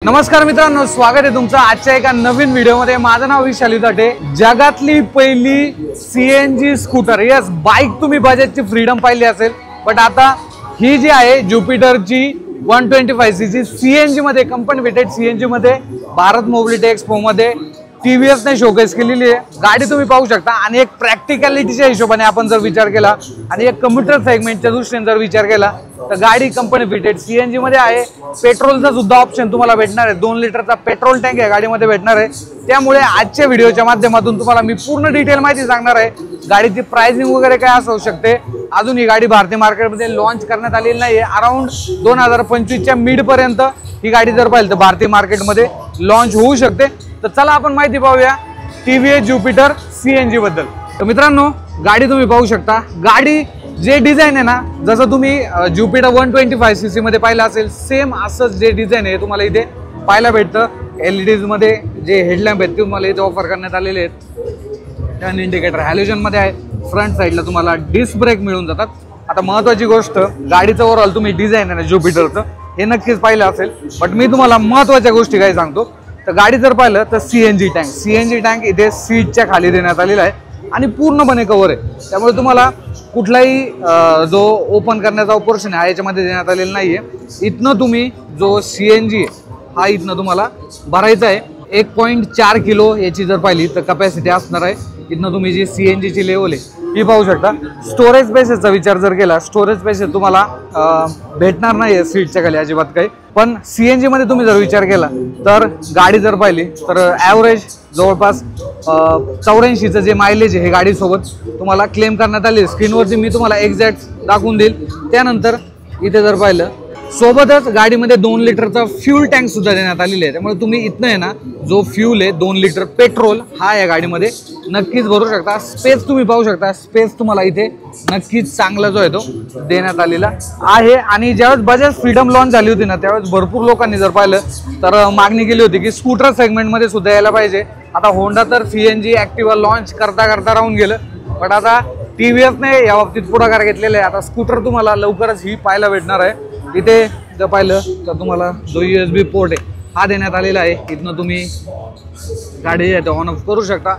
नमस्कार मित्रांनो, स्वागत आहे तुमचं आजच्या एका नवीन व्हिडिओमध्ये। माझं नाव विशाल युधाटे। जगातली पहिली सीएनजी स्कूटर, यस बाईक तुम्ही बजाजची फ्रीडम पाहिली असेल, बट आता ही जी आहे ज्युपिटरची 125cc सीएनजी मध्ये, कंपनी फिटेड सीएनजी मध्ये भारत मोबिलिटी एक्सपो मध्ये टीव्हीएस ने शोकेस केलेली आहे। गाडी तुम्ही पाहू शकता आणि एक प्रॅक्टिकॅलिटीच्या हिशोबाने आपण जर विचार केला आणि एक कम्प्युटर सेगमेंटच्या दृष्टीने जर विचार केला तर गाडी कंपनी फिटेड सीएनजी मध्ये आहे। पेट्रोलचा सुद्धा ऑप्शन तुम्हाला भेटणार आहे, 2 लिटरचा पेट्रोल टँक आहे गाडीमध्ये भेटणार आहे। त्यामुळे आजच्या व्हिडिओच्या माध्यमातून तुम्हाला मी पूर्ण डिटेल माहिती सांगणार आहे। गाडीची प्राइसिंग वगैरे काय असू शकते, अजून ही गाडी भारतीय मार्केटमध्ये लॉन्च करण्यात आलेली नाहीये। अराउंड 2025 च्या मिड पर्यंत ही गाडी जर पाहिलं तर भारतीय मार्केटमध्ये लॉन्च होऊ शकते। तर चला आपण माहिती पाहूया टीव्हीएस ज्युपिटर सीएनजी बद्दल। तर मित्रांनो, गाडी तुम्ही पाहू शकता, गाडी जे डिझाइन आहे ना, जसं तुम्ही ज्युपिटर 125cc मध्ये पाहिलं असेल, सेम असंच जे डिझाइन आहे तुम्हाला इथे पाहायला भेटतं। एलईडीज मध्ये जे हेडलॅम्प आहेत ते तुम्हाला इथे ऑफर करण्यात आलेले आहेत। टर्न इंडिकेटर हॅलोजन मध्ये आहे। फ्रंट साइडला तुम्हाला डिस्क ब्रेक मिळून जातात। आता महत्त्वाची गोष्ट, गाडीचं ओव्हरऑल तुम्ही डिझाइन आहे ना ज्युपिटरचं, हे नक्कीच पाहिलं असेल, बट मी तुम्हाला महत्त्वाच्या गोष्टी काय सांगतो। तर गाडी जर पाहिलं तर सीएनजी टँक इथे सीटच्या खाली देण्यात आलेला आहे आणि पूर्णपणे कव्हर आहे। त्यामुळे तुम्हाला कुठलाही जो ओपन करण्याचा पोर्शन आहे याच्यामध्ये देण्यात आलेला नाहीये। इथनं तुम्ही जो सीएनजी हा इथनं तुम्हाला भरायचा आहे। 1.4 किलो याची जर पाहिली तर कॅपॅसिटी असणार आहे। इथनं तुम्ही जी सीएनजी ची लेवल आहे ती पाहू शकता। स्टोरेज स्पेसचा विचार जर केला, स्टोरेज स्पेस तुम्हाला भेटणार नाही सीटच्या खाली अजिबात काही, पण सीएनजी मध्ये तुम्ही जर विचार केला तर गाडी जर पाहिली तर ॲव्हरेज जवळपास 84चं जे मायलेज आहे हे गाडीसोबत तुम्हाला क्लेम करण्यात आले। स्क्रीनवरती मी तुम्हाला एक्झॅक्ट दाखवून देईल। त्यानंतर इथे जर पाहिलं, सोबतच गाडीमध्ये 2 लिटरचा फ्यूल टँक सुद्धा देण्यात आलेला आहे। त्यामुळे तुम्ही इथनं आहे ना, जो फ्यूल आहे 2 लिटर पेट्रोल हा या गाडीमध्ये नक्कीच भरू शकता। स्पेस तुम्ही पाहू शकता, स्पेस तुम्हाला इथे नक्कीच चांगला जो आहे तो देण्यात आलेला आहे। आणि ज्यावेळेस बजाज फ्रीडम लॉन्च झाली होती ना, त्यावेळेस भरपूर लोकांनी जर पाहिलं तर मागणी केली होती की स्कूटर सेगमेंटमध्ये सुद्धा यायला पाहिजे। आता होंडा तर सीएनजी ॲक्टिवा लॉन्च करता राहून गेलं, पण आता टीव्हीएसने या बाबतीत पुढाकार घेतलेला आहे। आता स्कूटर तुम्हाला लवकरच ही पाहायला भेटणार आहे। इथे जर पाहिलं तर तुम्हाला जो USB पोर्ट आहे हा देण्यात आलेला आहे। इथनं तुम्ही गाडी आहे ऑन ऑफ करू शकता।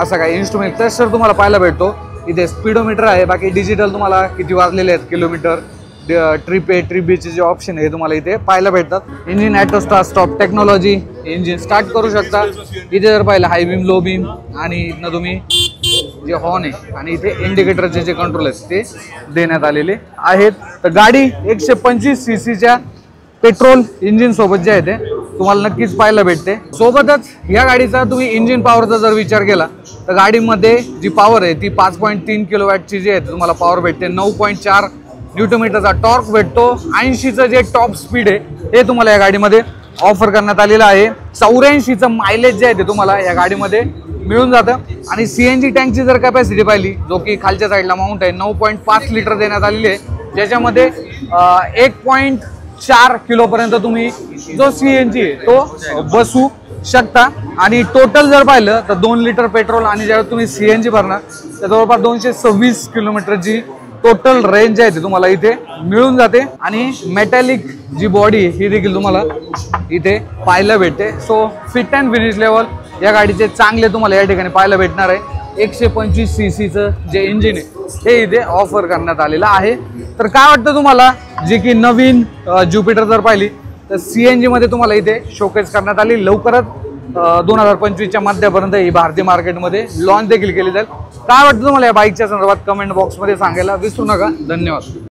असं काय इन्स्ट्रुमेंट क्लस्टर तुम्हाला पाहायला भेटतो। इथे स्पीडोमीटर आहे, बाकी डिजिटल तुम्हाला किती वाजलेले आहेत किलोमीटर, ट्रिप ए ट्रिप बीचे जे ऑप्शन आहे तुम्हाला इथे पाहायला भेटतात। Engine auto stop technology, engine start करू शकता। इथे जर पाहिलं हाय बीम, लो बीम, आणि इथनं तुम्ही जे हॉर्न आहे आणि इथे इंडिकेटरचे जे कंट्रोल आहेत ते देण्यात आलेले आहेत। तर गाडी 125cc पेट्रोल इंजिन सोबत जे आहे ते तुम्हाला नक्कीच पाहायला भेटते। सोबतच या गाडीचा तुम्ही इंजिन पॉवरचा जर विचार केला तर गाडीमध्ये जी पॉवर आहे ती 5.3 किलोवॅटची जी आहे तुम्हाला पॉवर भेटते। 9.4 न्यूटन टॉर्क भेटतो। 80चं जे टॉप स्पीड आहे हे तुम्हाला या गाडीमध्ये ऑफर करण्यात आलेलं आहे। 84चं मायलेज जे आहे ते तुम्हाला या गाडीमध्ये मिळून जातं। आणि सीएनजी टँकची जर कॅपॅसिटी पाहिली, जो की खालच्या साईडला माउंट आहे, 9.5 लिटर देण्यात आलेली आहे, ज्याच्यामध्ये 1.4 किलोपर्यंत तुम्ही जो सीएनजी आहे तो बसू शकता। आणि टोटल जर पाहिलं तर 2 लिटर पेट्रोल आणि ज्यावेळेस तुम्ही सीएनजी भरणार तर जवळपास 226 किलोमीटरची टोटल रेंज आहे ती तुम्हाला इथे मिळून जाते। आणि मेटॅलिक जी बॉडी ही देखील तुम्हाला इथे पाहायला भेटते। So fit and finish level या गाडीचे चांगले तुम्हाला या ठिकाणी पाहायला भेटणार आहे। 125cc जे इंजिन आहे हे इथे ऑफर करण्यात आलेलं आहे। तर काय वाटतं तुम्हाला, जे की नवीन ज्युपिटर जर पाहिली तर सीएनजी मध्ये तुम्हाला इथे शोकेस करण्यात आली। लवकरच 2025च्या मध्यापर्यंत ही भारतीय मार्केटमध्ये लॉन्च देखील केली जाईल। काय वाटतं तुम्हाला या बाईकच्या संदर्भात कमेंट बॉक्समध्ये सांगायला विसरू नका। धन्यवाद।